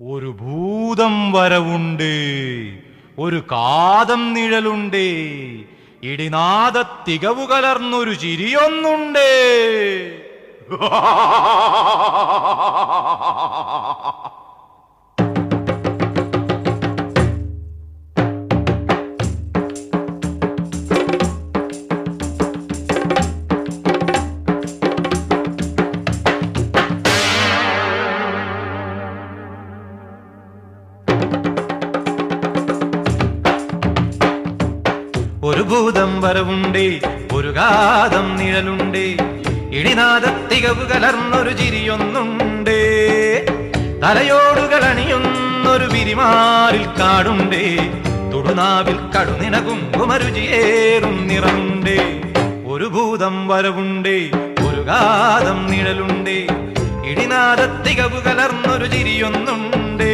ഒരു ഭൂതം വരവുണ്ട്, ഒരു കാതം നിഴലുണ്ട്, ഇടിനാദ തികവു കലർന്നൊരു ചിരിയൊന്നുണ്ട്. ഒരു ഭൂതം വരവുണ്ട്, ഒരു കാതം നിഴലുണ്ട്, ഇടിനാദ തികവു കലർന്നൊരു ചിരിയൊന്നുണ്ട്. തലയോടുകൾ അണിയുന്നൊരു വിരിമാറിൽ കാടുണ്ട്, തുടുനാവിൽ കടുനിനകും കുമരുചിയേറും നിറമുണ്ട്. ഒരു ഭൂതം വരവുണ്ട്, ഒരു കാതം നിഴലുണ്ട്, ഇടിനാദ തികവു കലർന്നൊരു ചിരിയൊന്നുണ്ട്.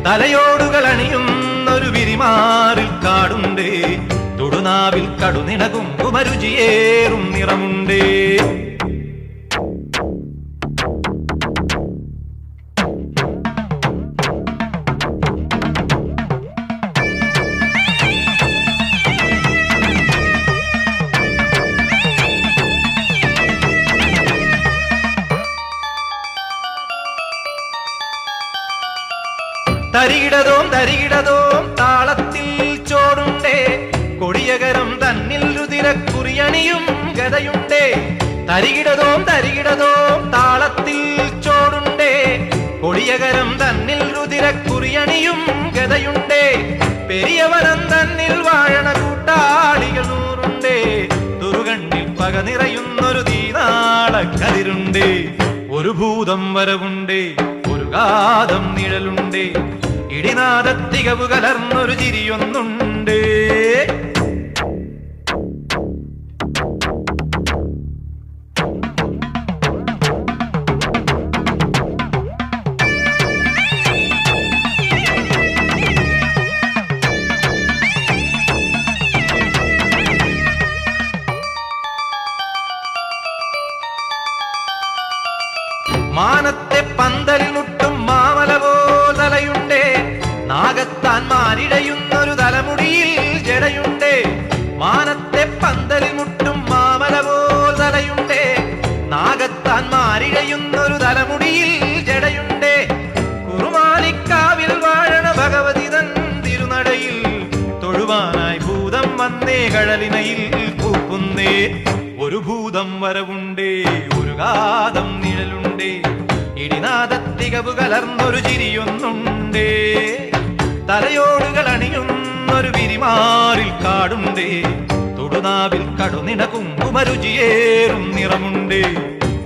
തലയോടുകൾ അണിയുന്നൊരു വിരിമാറിൽ കാടുണ്ട്, തുടുനാവിൽ കടുനിനകും കുമരുചിയേറും നിറമുണ്ട്. തരികിടതോം തരികിടതോം താളത്തിൽ ചോടുണ്ടേ, കൊടിയകരം തന്നിൽ രുതിരക്കുറിയണിയും ഗതയുണ്ടേ. തരികിടതോം തരികിടതോം താളത്തിൽ ചോടുണ്ടേ, കൊടിയകരം തന്നിൽ രുതിരക്കുറിയണിയും ഗതയുണ്ടേ. പെരിയവനം തന്നിൽ വാഴണ കൂട്ടാളികൾ നൂറുണ്ടേ, തുറുകണ്ണിൽ പക നിറയുന്നൊരു തീനാളക്കതിരുണ്ട്. ഒരു ഭൂതം വരവുണ്ട്, ഒരു കാതം നിഴലുണ്ട്, ഇടിനാദ തികവു കലർന്നൊരു ചിരിയൊന്നുണ്ട്. മാനത്തെ പന്തലിൽ മുട്ടും മാമല പോലയുണ്ടേ, നാഗത്താൻ മാനിടയുന്നൊരു തലമുടിയിൽ ജടയുണ്ടേ. മാനത്തെ പന്തലിൽ മുട്ടും മാമല പോലയുണ്ടേ, നാഗത്താൻ മാനിടയുന്നൊരു തലമുടിയിൽ ജടയുണ്ടേ. കുറുമാലിക്കാവിൽ വാഴണ ഭഗവതി തൻ തിരുനടയിൽ തൊഴുവാനായി ഭൂതം വന്നേ കഴലിനയിൽ കൂപ്പുന്നേ. ഒരു ഭൂതം വരവുണ്ടേ, ഒരു കാതം നിഴലുണ്ട്, ഇടിനാദ തികവു കലർന്നൊരു ചിരിയൊന്നുണ്ട്. തലയോടുകൾ അണിയുന്നൊരു വിരിമാറിൽ കാടുണ്ട്, തുടുനാവിൽ കടുനിനകും കുമരുചിയേറും നിറമുണ്ട്.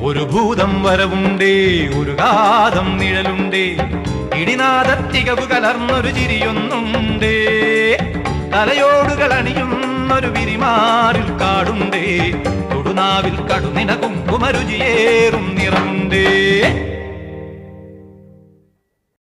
ഒരു ഭൂതം വരവുണ്ട്, ഒരു കാതം നിഴലുണ്ട്, ഇടിനാദ തികവു കലർന്നൊരു ചിരിയൊന്നുണ്ട്. തലയോടുകൾ അണിയുന്നൊരു വിരിമാറിൽ കാടുണ്ട്, തുടുനാവിൽ കടുനിനകും കുമരുചിയേറും നിറമുണ്ട്.